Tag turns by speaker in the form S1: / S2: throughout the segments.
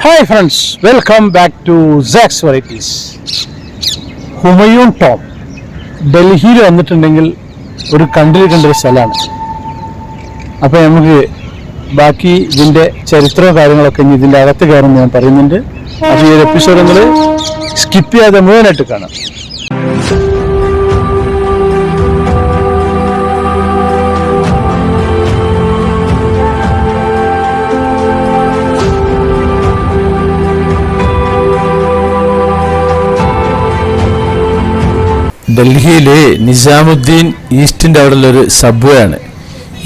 S1: Hi friends, welcome back to സാക്സ് varieties. Humayun tomb ഡൽഹിയിൽ വന്നിട്ടുണ്ടെങ്കിൽ ഒരു കണ്ടൊരു സ്ഥലമാണ്. അപ്പോൾ നമുക്ക് ബാക്കി ഇതിൻ്റെ ചരിത്രവും കാര്യങ്ങളൊക്കെ ഇനി ഇതിൻ്റെ അകത്ത് കയറുമെന്ന് ഞാൻ പറയുന്നുണ്ട്. അപ്പോൾ ഈ ഒരു എപ്പിസോഡ് നിങ്ങൾ സ്കിപ്പ് ചെയ്യാതെ മുഴുവനായിട്ട് കാണാം. ഡൽഹിയിലെ നിസാമുദ്ദീൻ ഈസ്റ്റിൻ്റെ അവിടെയുള്ളൊരു സബ്വേ ആണ്.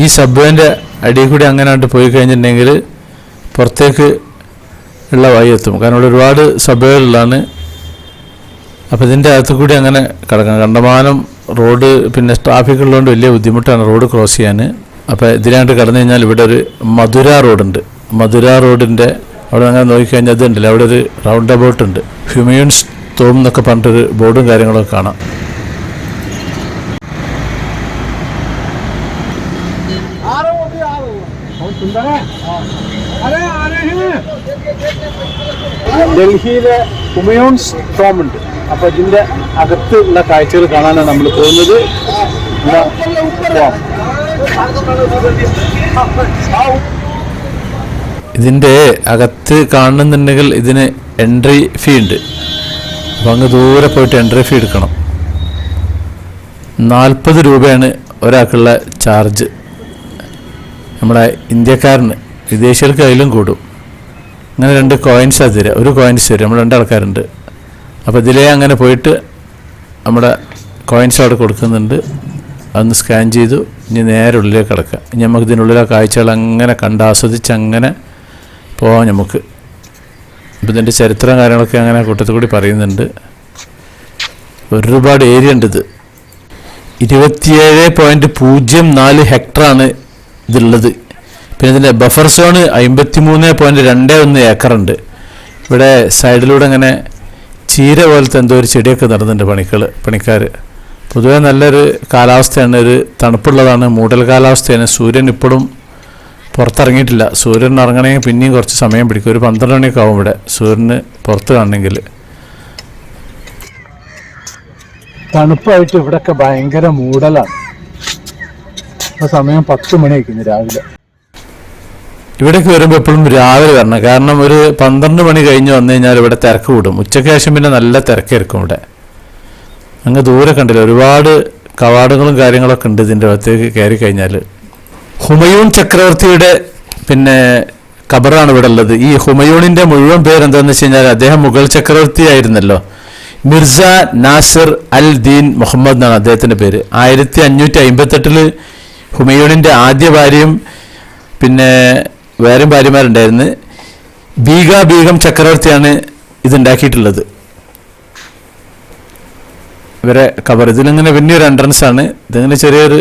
S1: ഈ സബ്വേൻ്റെ അടിയിൽ കൂടി അങ്ങനെ പോയി കഴിഞ്ഞിട്ടുണ്ടെങ്കിൽ പുറത്തേക്ക് ഉള്ള വഴി എത്തും. കാരണം ഇവിടെ ഒരുപാട് സബ്വേകളാണ്. അപ്പോൾ ഇതിൻ്റെ അകത്ത് കൂടി അങ്ങനെ കിടക്കണം. കണ്ടമാനം റോഡ്, പിന്നെ ട്രാഫിക് ഉള്ളതുകൊണ്ട് വലിയ ബുദ്ധിമുട്ടാണ് റോഡ് ക്രോസ് ചെയ്യാൻ. അപ്പോൾ ഇതിനായിട്ട് കടന്നു കഴിഞ്ഞാൽ ഇവിടെ ഒരു മധുര റോഡുണ്ട്. മധുര റോഡിൻ്റെ അവിടെ അങ്ങനെ നോക്കിക്കഴിഞ്ഞാൽ അതുണ്ടല്ലോ, അവിടെ ഒരു റൗണ്ട് അബൌട്ട് ഉണ്ട്. ഹ്യൂമയൂൺസ് ടോം എന്നൊക്കെ പറഞ്ഞിട്ടൊരു ബോർഡും കാര്യങ്ങളൊക്കെ കാണാം. ഡൽഹിയിലെ ഹുമയൂൺസ് ടോം ഉണ്ട്. അപ്പോൾ ഇതിൻ്റെ അകത്തുള്ള കാഴ്ചകൾ കാണാനാണ് നമ്മൾ പോകുന്നത്. ഇതിൻ്റെ അകത്ത് കാണുന്നുണ്ടെങ്കിൽ ഇതിന് എൻട്രി ഫീ ഉണ്ട്. അപ്പോൾ അങ്ങ് ദൂരെ പോയിട്ട് എൻട്രി ഫീ എടുക്കണം. 40 രൂപയാണ് ഒരാൾക്കുള്ള ചാർജ്. നമ്മുടെ ഇന്ത്യക്കാരന്, വിദേശികൾക്ക് അതിലും കൂടും. അങ്ങനെ 2 കോയിൻസാണ് തരിക. ഒരു കോയിൻസ് തരും. നമ്മൾ 2 ആൾക്കാരുണ്ട്. അപ്പോൾ ഇതിലേ അങ്ങനെ പോയിട്ട് നമ്മുടെ കോയിൻസ് അവിടെ കൊടുക്കുന്നുണ്ട്. അതൊന്ന് സ്കാൻ ചെയ്തു ഇനി നേരെ ഉള്ളിലേക്ക് കിടക്കാം. ഇനി നമുക്ക് ഇതിനുള്ളിലെ കാഴ്ചകൾ അങ്ങനെ കണ്ടാസ്വദിച്ച് അങ്ങനെ പോകാം നമുക്ക്. അപ്പോൾ ഇതിൻ്റെ ചരിത്രം കാര്യങ്ങളൊക്കെ അങ്ങനെ കൂട്ടത്തിൽ കൂടി പറയുന്നുണ്ട്. ഒരുപാട് ഏരിയ ഉണ്ട്. ഇത് 27.04 ഹെക്ടറാണ് ഇതുള്ളത്. പിന്നെ ഇതിൻ്റെ ബഫർ സോൺ 53.21 ഏക്കറുണ്ട്. ഇവിടെ സൈഡിലൂടെ അങ്ങനെ ചീര പോലത്തെ എന്തോ ഒരു ചെടിയൊക്കെ നടന്നുണ്ട് പണിക്കാർ. പൊതുവെ നല്ലൊരു കാലാവസ്ഥയാണ്. ഒരു തണുപ്പുള്ളതാണ്, മൂടൽ കാലാവസ്ഥയാണ്. സൂര്യൻ ഇപ്പോഴും പുറത്തിറങ്ങിയിട്ടില്ല. സൂര്യൻ ഇറങ്ങണമെങ്കിൽ പിന്നെയും കുറച്ച് സമയം പിടിക്കും. ഒരു 12 മണിയൊക്കെ ആവും ഇവിടെ സൂര്യന് പുറത്ത് കാണണമെങ്കിൽ. തണുപ്പായിട്ട് ഇവിടെയൊക്കെ ഭയങ്കര മൂടലാണ്. ഇപ്പോൾ സമയം 10 മണി ആയിരിക്കുന്നു രാവിലെ. ഇവിടേക്ക് വരുമ്പോൾ എപ്പോഴും രാവിലെ വരണം. കാരണം ഒരു 12 മണി കഴിഞ്ഞ് വന്നു കഴിഞ്ഞാൽ ഇവിടെ തിരക്ക് കൂടും. ഉച്ചയ്ക്ക് ശേഷം പിന്നെ നല്ല തിരക്കായിരിക്കും ഇവിടെ. അങ്ങ് ദൂരെ കണ്ടില്ല, ഒരുപാട് കവാടങ്ങളും കാര്യങ്ങളൊക്കെ ഉണ്ട് ഇതിൻ്റെ അകത്തേക്ക് കയറി കഴിഞ്ഞാൽ. ഹുമയൂൺ ചക്രവർത്തിയുടെ പിന്നെ ഖബറാണ് ഇവിടെ ഉള്ളത്. ഈ ഹുമയൂണിൻ്റെ മുഴുവൻ പേരെന്താണെന്ന് വെച്ച് കഴിഞ്ഞാൽ അദ്ദേഹം മുഗൾ ചക്രവർത്തി ആയിരുന്നല്ലോ. മിർസ നാസിർ അൽ ദീൻ മുഹമ്മദ് എന്നാണ് അദ്ദേഹത്തിൻ്റെ പേര്. 1558 ഹുമയൂണിൻ്റെ ആദ്യ ഭാര്യയും പിന്നെ വേറെയും ഭാര്യമാരുണ്ടായിരുന്നു. ബീഗം ചക്രവർത്തിയാണ് ഇതുണ്ടാക്കിയിട്ടുള്ളത്. ഇവരെ ഖബർ ഇതിലിങ്ങനെ വലിയൊരു എൻട്രൻസ് ആണ്. ഇതിങ്ങനെ ചെറിയൊരു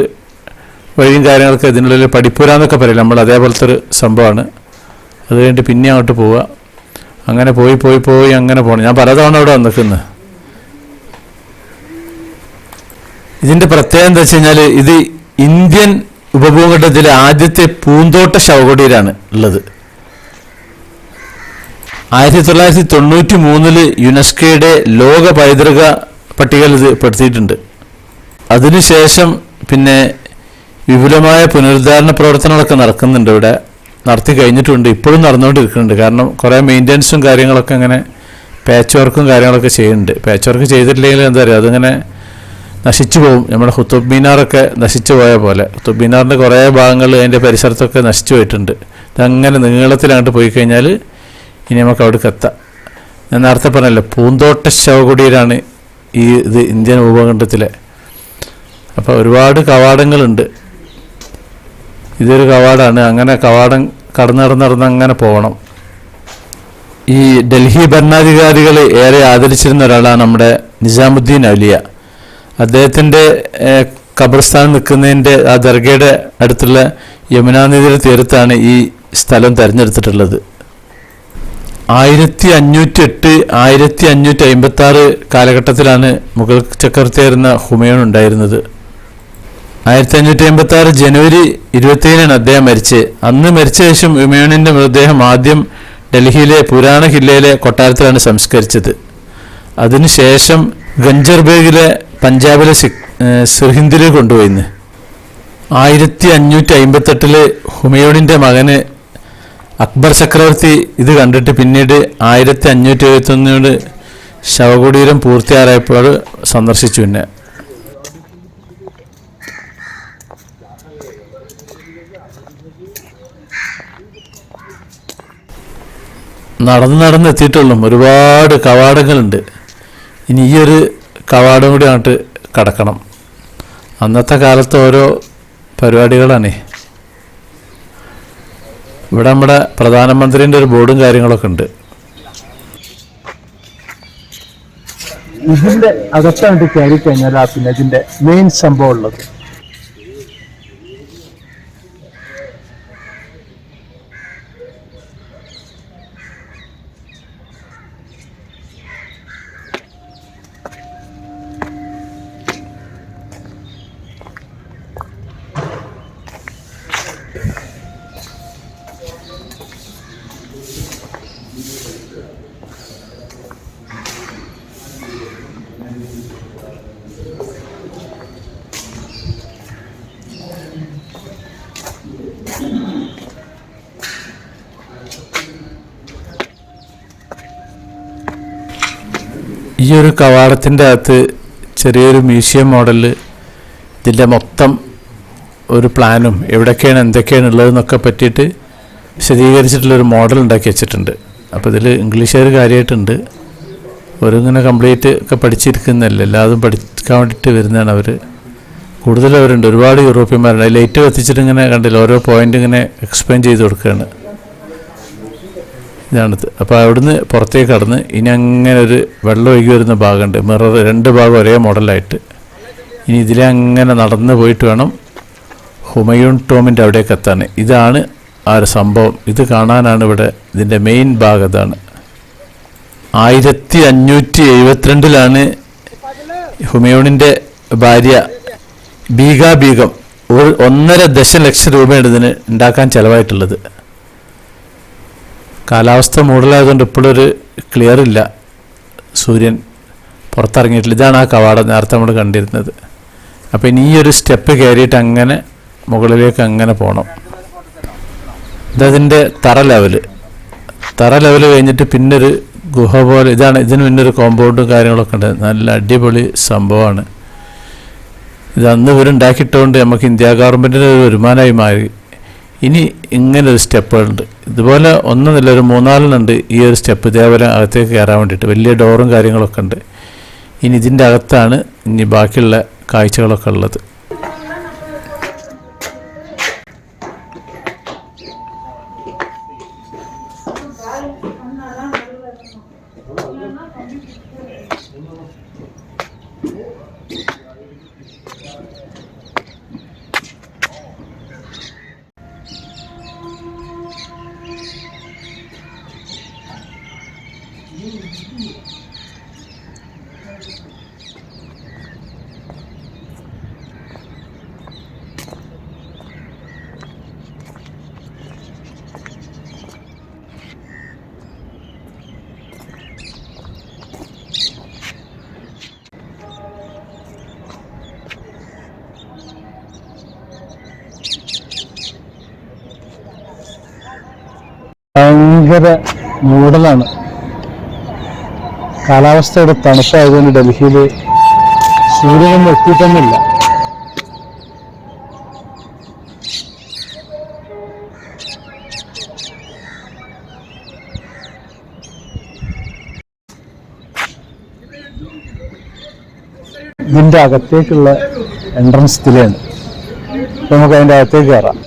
S1: വഴിയും കാര്യങ്ങളൊക്കെ ഇതിനുള്ളിൽ പഠിപ്പുരാന്നൊക്കെ പറയില്ല, നമ്മൾ അതേപോലത്തെ ഒരു സംഭവമാണ്. അത് കഴിഞ്ഞിട്ട് പിന്നെ അങ്ങോട്ട് പോവുക. അങ്ങനെ പോയി അങ്ങനെ പോകണം. ഞാൻ പലതവണ അവിടെ വന്നിരിക്കുന്നത്. ഇതിൻ്റെ പ്രത്യേകത എന്താ വെച്ച് കഴിഞ്ഞാൽ ഇത് ഇന്ത്യൻ ഉപഭൂഖണ്ഡത്തിലെ ആദ്യത്തെ പൂന്തോട്ട ശവകുടീരാണ് ഉള്ളത്. 1993 യുനെസ്കോയുടെ ലോക പൈതൃക പട്ടികയിൽ ഇത് പെടുത്തിയിട്ടുണ്ട്. അതിനുശേഷം പിന്നെ വിപുലമായ പുനരുദ്ധാരണ പ്രവർത്തനങ്ങളൊക്കെ നടക്കുന്നുണ്ട്. ഇവിടെ നടത്തി കഴിഞ്ഞിട്ടുണ്ട്, ഇപ്പോഴും നടന്നുകൊണ്ടിരിക്കുന്നുണ്ട്. കാരണം കുറേ മെയിൻ്റനൻസും കാര്യങ്ങളൊക്കെ അങ്ങനെ പാച്ച് വർക്കും കാര്യങ്ങളൊക്കെ ചെയ്യുന്നുണ്ട്. പാച്ച് വർക്ക് ചെയ്തിട്ടില്ലെങ്കിൽ എന്താ പറയുക, അതിങ്ങനെ നശിച്ചു പോകും. നമ്മുടെ ഖുത്തുബ് മീനാറൊക്കെ നശിച്ചു പോയ പോലെ. ഖുത്തുബ് മീനാറിൻ്റെ കുറേ ഭാഗങ്ങൾ അതിൻ്റെ പരിസരത്തൊക്കെ നശിച്ചു പോയിട്ടുണ്ട്. ഇതങ്ങനെ നീളത്തിലങ്ങോട്ട് പോയി കഴിഞ്ഞാൽ ഇനി നമുക്ക് അവിടേക്ക് എത്താം. ഞാൻ നേരത്തെ പറഞ്ഞല്ലോ, പൂന്തോട്ട ശവകുടീരാണ് ഇത് ഇന്ത്യൻ ഉപഭൂഖണ്ഡത്തിലെ. അപ്പോൾ ഒരുപാട് കവാടങ്ങളുണ്ട്. ഇതൊരു കവാടമാണ്. അങ്ങനെ കവാടം കടന്ന് അങ്ങനെ പോകണം. ഈ ഡൽഹി ഭരണാധികാരികൾ ഏറെ ആദരിച്ചിരുന്ന ഒരാളാണ് നമ്മുടെ നിസാമുദ്ദീൻ ഔലിയ. അദ്ദേഹത്തിൻ്റെ ഖബർസ്ഥാൻ നിൽക്കുന്നതിൻ്റെ ആ ദർഗയുടെ അടുത്തുള്ള യമുനാ നദിയുടെ തീരത്താണ് ഈ സ്ഥലം തിരഞ്ഞെടുത്തിട്ടുള്ളത്. 1508 1556 കാലഘട്ടത്തിലാണ് മുഗൾ ചക്രവർത്തിയായിരുന്ന ഹുമയൂൺ ഉണ്ടായിരുന്നത്. 1556 ജനുവരി 27-നാണ് അദ്ദേഹം മരിച്ചത്. അന്ന് മരിച്ച ശേഷം ഹുമയൂണിൻ്റെ മൃതദേഹം ആദ്യം ഡൽഹിയിലെ പുരാണ കില്ലയിലെ കൊട്ടാരത്തിലാണ് സംസ്കരിച്ചത്. അതിനുശേഷം ഗഞ്ചർബേഗിലെ പഞ്ചാബിലെ സിർഹിന്ദിലേക്ക് കൊണ്ടുപോയിന്ന്. 1558 ഹുമയൂണിൻ്റെ മകന് അക്ബർ ചക്രവർത്തി ഇത് കണ്ടിട്ട് പിന്നീട് 1571 ശവകുടീരം പൂർത്തിയായപ്പോൾ സന്ദർശിച്ചു. പിന്നെ നടന്നെത്തിയിട്ടുള്ളൂ. ഒരുപാട് കവാടങ്ങളുണ്ട്. ഇനി ഈ ഒരു കവാടം കൂടി അങ്ങോട്ട് കടക്കണം. അന്നത്തെ കാലത്ത് ഓരോ പരിപാടികളാണ്. ഇവിടെ നമ്മുടെ പ്രധാനമന്ത്രിൻ്റെ ഒരു ബോർഡും കാര്യങ്ങളൊക്കെ ഉണ്ട്.
S2: ഇതിന്റെ അകത്താണ്ട് കയറി കഴിഞ്ഞാൽ പിന്നെ ഇതിന്റെ മെയിൻ സംഭവം ഉള്ളത്.
S1: ഈ ഒരു കവാടത്തിൻ്റെ അകത്ത് ചെറിയൊരു മ്യൂസിയം മോഡലിൽ ഇതിൻ്റെ മൊത്തം ഒരു പ്ലാനും എവിടെയൊക്കെയാണ് എന്തൊക്കെയാണ് ഉള്ളതെന്നൊക്കെ പറ്റിയിട്ട് വിശദീകരിച്ചിട്ടുള്ളൊരു മോഡൽ ഉണ്ടാക്കി വെച്ചിട്ടുണ്ട്. അപ്പോൾ ഇതിൽ ഇംഗ്ലീഷുകാർ കാര്യമായിട്ടുണ്ട്. ഓരോങ്ങനെ കംപ്ലീറ്റ് ഒക്കെ പഠിച്ചിരിക്കുന്നതല്ല, എല്ലാതും പഠിക്കാൻ വേണ്ടിയിട്ട് വരുന്നതാണ് അവർ. കൂടുതലവരുണ്ട്, ഒരുപാട് യൂറോപ്യന്മാരുണ്ട്. ലൈറ്റ് കത്തിച്ചിട്ട് ഇങ്ങനെ കണ്ടില്ല, ഓരോ പോയിൻ്റ് ഇങ്ങനെ എക്സ്പ്ലെയിൻ ചെയ്ത് കൊടുക്കുകയാണ്. ഇതാണിത്. അപ്പോൾ അവിടുന്ന് പുറത്തേക്ക് കടന്ന് ഇനി അങ്ങനെ ഒരു വെള്ളം ഒഴുകി വരുന്ന ഭാഗമുണ്ട്. മിറർ 2 ഭാഗം ഒരേ മോഡലായിട്ട്. ഇനി ഇതിലെ അങ്ങനെ നടന്ന് പോയിട്ട് വേണം ഹുമയൂൺ ടോമിൻ്റെ അവിടേക്ക് എത്താൻ. ഇതാണ് ആ ഒരു സംഭവം. ഇത് കാണാനാണ് ഇവിടെ ഇതിൻ്റെ മെയിൻ ഭാഗം. ഇതാണ് 1572 ഹുമയൂണിൻ്റെ ഭാര്യ ബീഗം 1.5 ദശലക്ഷം രൂപയാണ് ഇതിന് ഉണ്ടാക്കാൻ ചിലവായിട്ടുള്ളത്. കാലാവസ്ഥ മൂടലായതുകൊണ്ട് ഇപ്പോഴൊരു ക്ലിയർ ഇല്ല, സൂര്യൻ പുറത്തിറങ്ങിയിട്ടില്ല. ഇതാണ് ആ കവാടം നേരത്തെ നമ്മൾ കണ്ടിരുന്നത്. അപ്പോൾ ഇനി ഈ ഒരു സ്റ്റെപ്പ് കയറിയിട്ട് അങ്ങനെ മുകളിലേക്ക് അങ്ങനെ പോകണം. ഇതതിൻ്റെ തറ ലെവൽ കഴിഞ്ഞിട്ട് പിന്നൊരു ഗുഹ പോലെ. ഇതിന് പിന്നൊരു കോമ്പൗണ്ടും കാര്യങ്ങളൊക്കെ ഉണ്ട്. നല്ല അടിപൊളി സംഭവമാണ്. ഇത് അന്ന് ഇവരുണ്ടാക്കിയിട്ടുകൊണ്ട് നമുക്ക് ഇന്ത്യ ഗവൺമെൻറ്റിൻ്റെ ഒരു വരുമാനമായി മാറി. ഇനി ഇങ്ങനൊരു സ്റ്റെപ്പുകളുണ്ട്. ഇതുപോലെ ഒന്നൊന്നുമില്ല, ഒരു 3-4 ഈ ഒരു സ്റ്റെപ്പ് ഇതേപോലെ അകത്തേക്ക് കയറാൻ വേണ്ടിയിട്ട്. വലിയ ഡോറും കാര്യങ്ങളൊക്കെ ഉണ്ട്. ഇനി ഇതിൻ്റെ അകത്താണ് ഇനി ബാക്കിയുള്ള കാഴ്ചകളൊക്കെ ഉള്ളത്. ഭയങ്കര മൂടലാണ്. കാലാവസ്ഥയുടെ തണുപ്പായതുകൊണ്ട് ഡൽഹിയിൽ സൂര്യനൊന്നും എത്തിയിട്ടൊന്നുമില്ല. ഇതിൻ്റെ അകത്തേക്കുള്ള എൻട്രൻസ് ഇതിലാണ്. നമുക്ക് അതിൻ്റെ അകത്തേക്ക് കയറാം.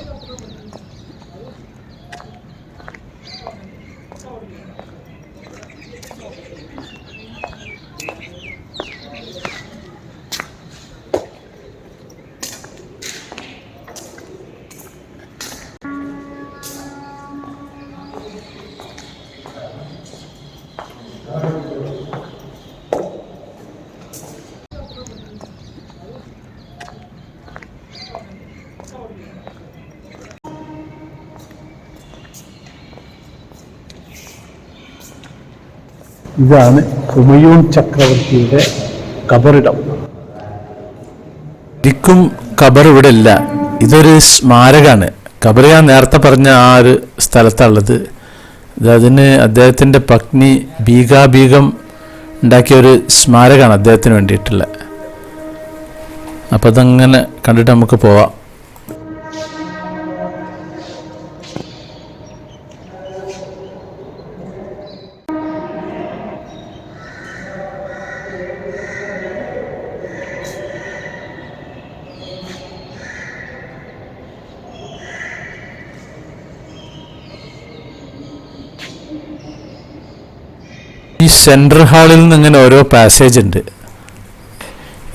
S2: ഇതാണ് ഹുമയൂൺ ചക്രവർത്തിയുടെ കബറിടം.
S1: ശരിക്കും ഖബർ ഇവിടെ ഇല്ല, ഇതൊരു സ്മാരകമാണ്. ഖബർ ഞാൻ നേരത്തെ പറഞ്ഞ ആ ഒരു സ്ഥലത്താണുള്ളത്. അതിന് അദ്ദേഹത്തിൻ്റെ പത്നി ബീഗം ഉണ്ടാക്കിയ ഒരു സ്മാരകമാണ് അദ്ദേഹത്തിന് വേണ്ടിയിട്ടുള്ള. അപ്പോൾ അതങ്ങനെ കണ്ടിട്ട് നമുക്ക് പോവാം. ഈ സെൻട്രൽ ഹാളിൽ നിന്ന് ഇങ്ങനെ ഓരോ പാസേജ് ഉണ്ട്.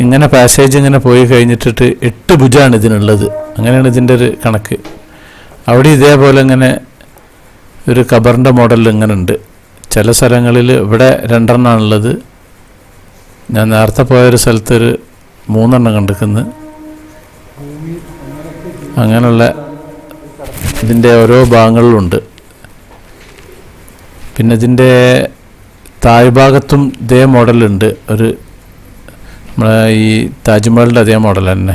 S1: ഇങ്ങനെ പാസേജ് ഇങ്ങനെ പോയി കഴിഞ്ഞിട്ട് 8 ഭുജമാണ് ഇതിനുള്ളത്. അങ്ങനെയാണ് ഇതിൻ്റെ ഒരു കണക്ക്. അവിടെ ഇതേപോലെ ഇങ്ങനെ ഒരു ഖബറിൻ്റെ മോഡൽ ഇങ്ങനെ ഉണ്ട്. ചില സ്ഥലങ്ങളിൽ ഇവിടെ 2 എണ്ണമാണുള്ളത്. ഞാൻ നേരത്തെ പോയൊരു സ്ഥലത്ത് ഒരു 3 എണ്ണം കണ്ടിരിക്കുന്നു. അങ്ങനെയുള്ള ഇതിൻ്റെ ഓരോ ഭാഗങ്ങളിലുണ്ട്. പിന്നെ ഇതിൻ്റെ താഴ്ഭാഗത്തും ഇതേ മോഡലുണ്ട്. ഒരു നമ്മളെ ഈ താജ്മഹലിൻ്റെ അതേ മോഡൽ തന്നെ.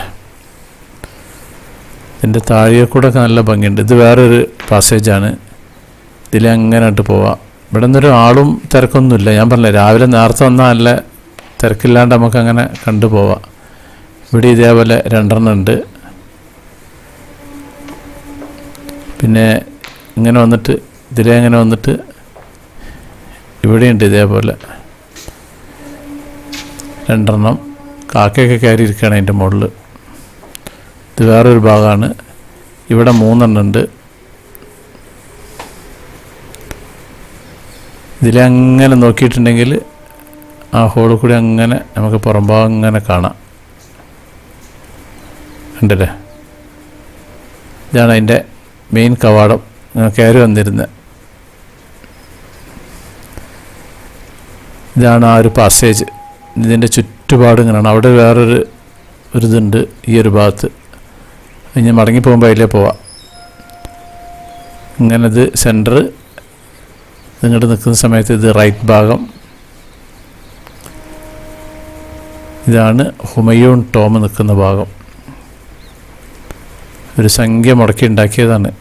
S1: ഇതിൻ്റെ താഴെ കൂടെ ഒക്കെ നല്ല ഭംഗിയുണ്ട്. ഇത് വേറൊരു പാസേജാണ്. ഇതിലങ്ങനെയായിട്ട് പോവാം. ഇവിടെ നിന്നൊരു ആളും തിരക്കൊന്നുമില്ല. ഞാൻ പറഞ്ഞില്ല, രാവിലെ നേരത്തെ വന്നാൽ നല്ല തിരക്കില്ലാണ്ട് നമുക്കങ്ങനെ കണ്ടുപോവാം. ഇവിടെ ഇതേപോലെ 2 എണ്ണം ഉണ്ട്. പിന്നെ ഇങ്ങനെ വന്നിട്ട് ഇതിലെ ഇങ്ങനെ വന്നിട്ട് ഇവിടെയുണ്ട് ഇതേപോലെ 2 എണ്ണം. കാക്കയൊക്കെ കയറി ഇരിക്കുകയാണ് അതിൻ്റെ മുകളിൽ. ഇത് വേറൊരു ഭാഗമാണ്. ഇവിടെ 3 എണ്ണം ഉണ്ട്. ഇതിലങ്ങനെ നോക്കിയിട്ടുണ്ടെങ്കിൽ ആ ഹോളിൽ കൂടി അങ്ങനെ നമുക്ക് പുറംഭാഗം ഇങ്ങനെ കാണാം. ഉണ്ടല്ലേ? ഇതാണ് അതിൻ്റെ മെയിൻ കവാടം. കയറി വന്നിരുന്നത് ഇതാണ് ആ ഒരു പാസേജ്. ഇതിൻ്റെ ചുറ്റുപാട് ഇങ്ങനെയാണ്. അവിടെ വേറൊരു ഇതുണ്ട് ഈ ഒരു ഭാഗത്ത്. ഇനി മടങ്ങി പോകുമ്പോൾ അതിലേ പോവാം. ഇങ്ങനത് സെൻറ്റർ. ഇങ്ങോട്ട് നിൽക്കുന്ന സമയത്ത് ഇത് റൈറ്റ് ഭാഗം. ഇതാണ് ഹുമയൂൺ ടോം നിൽക്കുന്ന ഭാഗം. ഒരു സംഖ്യ മുടക്കി ഉണ്ടാക്കിയതാണ്.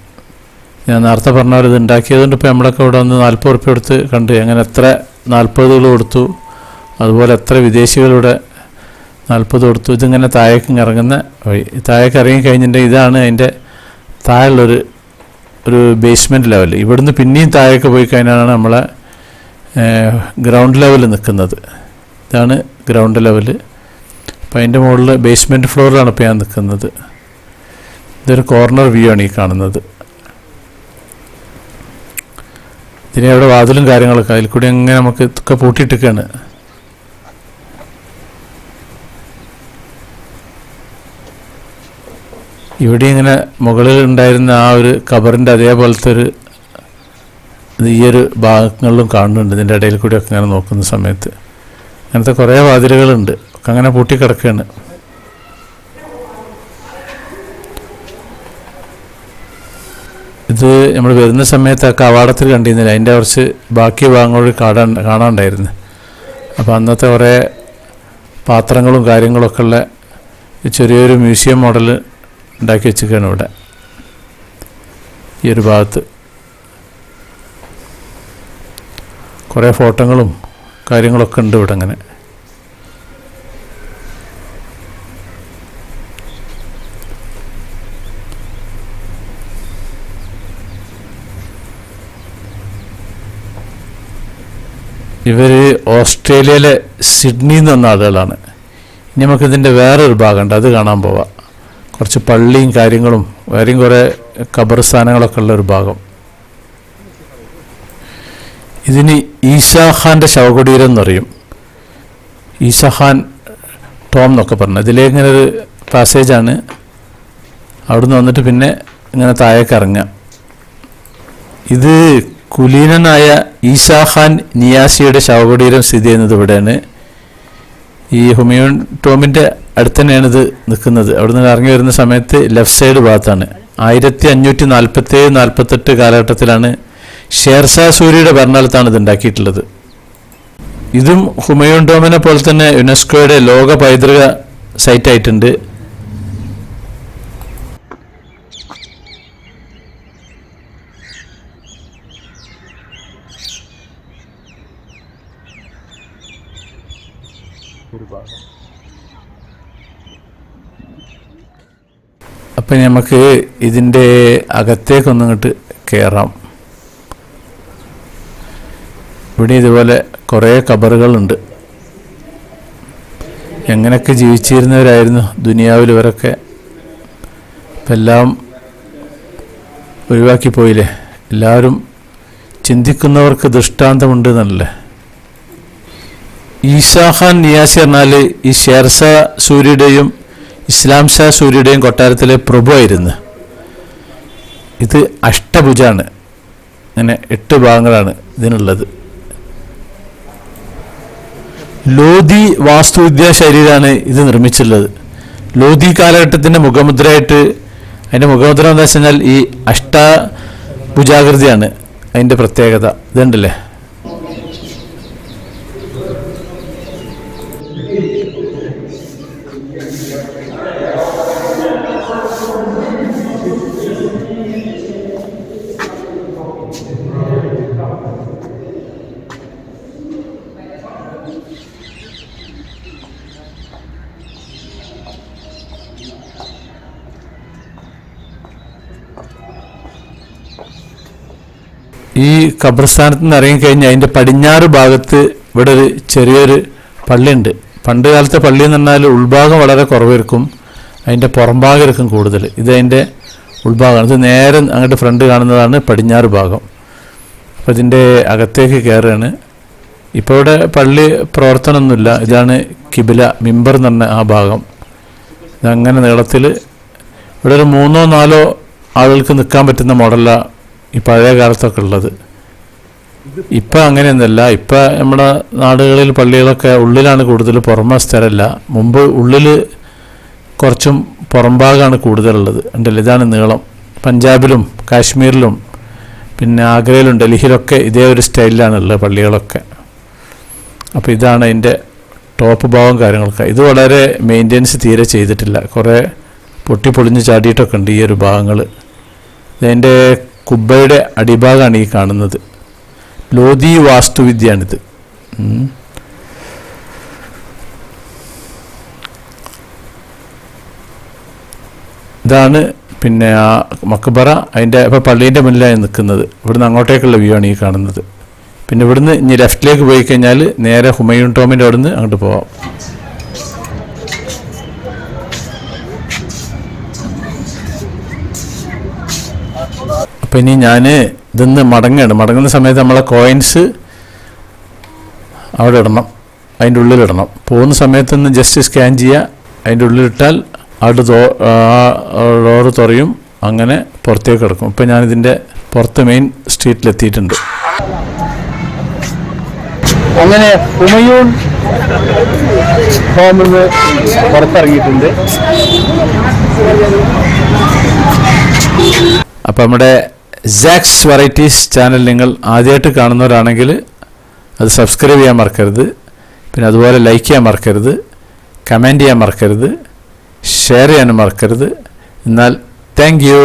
S1: ഞാൻ നേരത്തെ പറഞ്ഞ പോലെ ഇത് ഉണ്ടാക്കിയതുകൊണ്ട് ഇപ്പോൾ നമ്മളൊക്കെ ഇവിടെ വന്ന് 40 ഉറുപ്പ്യ കൊടുത്ത് കണ്ട്. അങ്ങനെ എത്ര 40 കൊടുത്തു, അതുപോലെ എത്ര വിദേശികളിവിടെ 40 കൊടുത്തു. ഇതിങ്ങനെ താഴേക്ക് ഇറങ്ങുന്ന വഴി. താഴേക്ക് ഇറങ്ങി കഴിഞ്ഞിട്ടുണ്ടെങ്കിൽ ഇതാണ് അതിൻ്റെ താഴെയുള്ളൊരു ബേസ്മെൻറ്റ് ലെവൽ. ഇവിടുന്ന് പിന്നെയും താഴേക്ക് പോയി കഴിഞ്ഞാണ് നമ്മളെ ഗ്രൗണ്ട് ലെവൽ നിൽക്കുന്നത്. ഇതാണ് ഗ്രൗണ്ട് ലെവൽ. അപ്പോൾ അതിൻ്റെ മുകളിൽ ബേസ്മെൻറ്റ് ഫ്ലോറിലാണ് ഇപ്പോൾ ഞാൻ നിൽക്കുന്നത്. ഇതൊരു കോർണർ വ്യൂ ആണ് ഈ കാണുന്നത്. ഇതിനെ അവിടെ വാതിലും കാര്യങ്ങളൊക്കെ അതിൽ കൂടി അങ്ങനെ നമുക്ക് ഇതൊക്കെ പൂട്ടിയിട്ടൊക്കെയാണ്. ഇവിടെ ഇങ്ങനെ മുകളിൽ ഉണ്ടായിരുന്ന ആ ഒരു ഖബറിൻ്റെ അതേപോലത്തെ ഒരു ഈ ഒരു ഭാഗങ്ങളിലും കാണുന്നുണ്ട്. ഇതിൻ്റെ ഇടയിൽ കൂടിയൊക്കെ ഇങ്ങനെ നോക്കുന്ന സമയത്ത് അങ്ങനത്തെ കുറേ വാതിലുകളുണ്ട്. ഒക്കെ അങ്ങനെ പൂട്ടിക്കിടക്കുകയാണ്. ഇത് നമ്മൾ വരുന്ന സമയത്ത് ആ കവാടത്തിൽ കണ്ടിരുന്നില്ല. അതിൻ്റെ കുറച്ച് ബാക്കി ഭാഗങ്ങളോട് കാണാനുണ്ടായിരുന്നു. അപ്പോൾ അന്നത്തെ കുറേ പാത്രങ്ങളും കാര്യങ്ങളൊക്കെ ഉള്ള ചെറിയൊരു മ്യൂസിയം മോഡൽ ഉണ്ടാക്കി വെച്ചിരിക്കുകയാണ് ഇവിടെ ഈ ഒരു ഭാഗത്ത്. കുറേ ഫോട്ടോകളും കാര്യങ്ങളൊക്കെ ഉണ്ട് ഇവിടെ. അങ്ങനെ ഇവർ ഓസ്ട്രേലിയയിലെ സിഡ്നിയിൽ നിന്ന് വന്ന ആളുകളാണ്. ഇനി നമുക്കിതിൻ്റെ വേറൊരു ഭാഗമുണ്ട്, അത് കാണാൻ പോവാം. കുറച്ച് പള്ളിയും കാര്യങ്ങളും വേറെയും കുറേ ഖബർസ്ഥാനങ്ങളൊക്കെ ഉള്ളൊരു ഭാഗം. ഇതിന് ഈസാ ഖാൻ്റെ ശവകുടീരം എന്ന് പറയും. ഈസാ ഖാൻ ടോം എന്നൊക്കെ പറഞ്ഞു. ഇതിലേക്കിങ്ങനെ ഒരു പാസേജാണ്. അവിടുന്ന് വന്നിട്ട് പിന്നെ ഇങ്ങനെ താഴേക്ക് ഇറങ്ങാം. ഇത് കുലീനനായ ഈസാ ഖാൻ നിയാസിയുടെ ശവകുടീരം സ്ഥിതി ചെയ്യുന്നത് ഇവിടെയാണ്. ഈ ഹുമയൂൺ ടോമിൻ്റെ അടുത്ത് തന്നെയാണ് ഇത് നിൽക്കുന്നത്. അവിടുന്ന് ഇറങ്ങി വരുന്ന സമയത്ത് ലെഫ്റ്റ് സൈഡ് ഭാഗത്താണ്. 1547-48 കാലഘട്ടത്തിലാണ് ഷേർഷാ സൂരിയുടെ ഭരണകാലത്താണ് ഇത് ഉണ്ടാക്കിയിട്ടുള്ളത്. ഇതും ഹുമയൂൺ ടോമിനെ പോലെ തന്നെ യുനെസ്കോയുടെ ലോക പൈതൃക സൈറ്റായിട്ടുണ്ട്. അപ്പം നമുക്ക് ഇതിൻ്റെ അകത്തേക്കൊന്നിങ്ങോട്ട് കയറാം. ഇവിടെ ഇതുപോലെ കുറേ ഖബറുകളുണ്ട്. എങ്ങനെയൊക്കെ ജീവിച്ചിരുന്നവരായിരുന്നു ദുനിയാവിൽ ഇവരൊക്കെ. ഇപ്പം എല്ലാം ഒഴിവാക്കി പോയില്ലേ. എല്ലാവരും ചിന്തിക്കുന്നവർക്ക് ദൃഷ്ടാന്തമുണ്ട് എന്നല്ലേ. ഈസാ ഖാൻ നിയാസി പറഞ്ഞാൽ ഈ ഷേർഷാ സൂരിയുടെയും ഇസ്ലാം ഷാ സൂരിയുടെയും കൊട്ടാരത്തിലെ പ്രഭുവായിരുന്നു. ഇത് അഷ്ടഭുജാണ്. അങ്ങനെ 8 ഭാഗങ്ങളാണ് ഇതിനുള്ളത്. ലോധി വാസ്തുവിദ്യാ ശൈലിയിലാണ് ഇത് നിർമ്മിച്ചിട്ടുള്ളത്. ലോധി കാലഘട്ടത്തിൻ്റെ മുഖമുദ്രയായിട്ട്, അതിൻ്റെ മുഖമുദ്ര എന്താ വെച്ച് കഴിഞ്ഞാൽ ഈ അഷ്ടഭുജാകൃതിയാണ് അതിൻ്റെ പ്രത്യേകത. ഇതുണ്ടല്ലേ. ഈ ഖബർസ്ഥാനത്ത് നിന്ന് ഇറങ്ങിക്കഴിഞ്ഞാൽ അതിൻ്റെ പടിഞ്ഞാറ് ഭാഗത്ത് ഇവിടെ ഒരു ചെറിയൊരു പള്ളിയുണ്ട്. പണ്ട് കാലത്തെ പള്ളി എന്ന് പറഞ്ഞാൽ ഉൾഭാഗം വളരെ കുറവായിരിക്കും, അതിൻ്റെ പുറംഭാഗം ഇരിക്കും കൂടുതൽ. ഇത് അതിൻ്റെ ഉൾഭാഗമാണ്. ഇത് നേരെ അങ്ങോട്ട് ഫ്രണ്ട് കാണുന്നതാണ് പടിഞ്ഞാറ് ഭാഗം. അപ്പോൾ ഇതിൻ്റെ അകത്തേക്ക് കയറുകയാണ്. ഇപ്പോൾ ഇവിടെ പള്ളി പ്രവർത്തനമൊന്നുമില്ല. ഇതാണ് കിബില, മിമ്പർ എന്ന് പറഞ്ഞ ആ ഭാഗം. ഇതങ്ങനെ നീളത്തിൽ ഇവിടെ ഒരു 3-4 ആളുകൾക്ക് നിൽക്കാൻ പറ്റുന്ന മോഡലാണ് ഈ പഴയ കാലത്തൊക്കെ ഉള്ളത്. ഇപ്പം അങ്ങനെയൊന്നുമല്ല. ഇപ്പം നമ്മുടെ നാടുകളിൽ പള്ളികളൊക്കെ ഉള്ളിലാണ് കൂടുതൽ, പുറമെ സ്ഥലമല്ല. മുമ്പ് ഉള്ളിൽ കുറച്ചും പുറംഭാഗമാണ് കൂടുതലുള്ളത്. ഉണ്ടല്ലോ, ഇതാണ് നീളം. പഞ്ചാബിലും കാശ്മീരിലും പിന്നെ ആഗ്രയിലും ഡൽഹിയിലൊക്കെ ഇതേ ഒരു സ്റ്റൈലിലാണുള്ളത് പള്ളികളൊക്കെ. അപ്പോൾ ഇതാണ് അതിൻ്റെ ടോപ്പ് ഭാഗം കാര്യങ്ങളൊക്കെ. ഇത് വളരെ മെയിൻ്റെനൻസ് തീരെ ചെയ്തിട്ടില്ല. കുറേ പൊട്ടിപ്പൊളിഞ്ഞ് ചാടിയിട്ടൊക്കെ ഉണ്ട് ഈ ഒരു ഭാഗങ്ങൾ. ഇതിൻ്റെ കുബ്ബയുടെ അടിഭാഗമാണ് ഈ കാണുന്നത്. ലോധി വാസ്തുവിദ്യയാണിത്. ഇതാണ് പിന്നെ ആ മക്ബറ. അതിൻ്റെ ഇപ്പോൾ പള്ളീൻ്റെ മുന്നിലാണ് നിൽക്കുന്നത്. ഇവിടുന്ന് അങ്ങോട്ടേക്കുള്ള വ്യൂ ആണ് ഈ കാണുന്നത്. പിന്നെ ഇവിടുന്ന് ഇനി ലെഫ്റ്റിലേക്ക് പോയി കഴിഞ്ഞാൽ നേരെ ഹുമയൂൺ ടോമിൻ്റെ അവിടുന്ന് അങ്ങോട്ട് പോവാം. അപ്പം ഇനി ഞാൻ ഇതിന്ന് മടങ്ങുന്ന സമയത്ത് നമ്മളെ കോയിൻസ് അവിടെ ഇടണം, അതിൻ്റെ ഉള്ളിലിടണം. പോകുന്ന സമയത്തൊന്ന് ജസ്റ്റ് സ്കാൻ ചെയ്യുക, അതിൻ്റെ ഉള്ളിലിട്ടാൽ അവിടെ ഡോറ് തുറയും, അങ്ങനെ പുറത്തേക്ക് കിടക്കും. ഇപ്പം ഞാനിതിൻ്റെ പുറത്ത് മെയിൻ സ്ട്രീറ്റിലെത്തിയിട്ടുണ്ട്.
S2: അങ്ങനെ ഹുമയൂൺ ടോമിൽ നിന്ന് പുറത്തിറങ്ങിയിട്ടുണ്ട്.
S1: അപ്പം നമ്മുടെ സാക്സ് വെറൈറ്റീസ് ചാനൽ നിങ്ങൾ ആദ്യമായിട്ട് കാണുന്നവരാണെങ്കിൽ അത് സബ്സ്ക്രൈബ് ചെയ്യാൻ മറക്കരുത്. പിന്നെ അതുപോലെ ലൈക്ക് ചെയ്യാൻ മറക്കരുത്, കമൻറ്റ് ചെയ്യാൻ മറക്കരുത്, ഷെയർ ചെയ്യാനും മറക്കരുത്. എന്നാൽ താങ്ക് യു.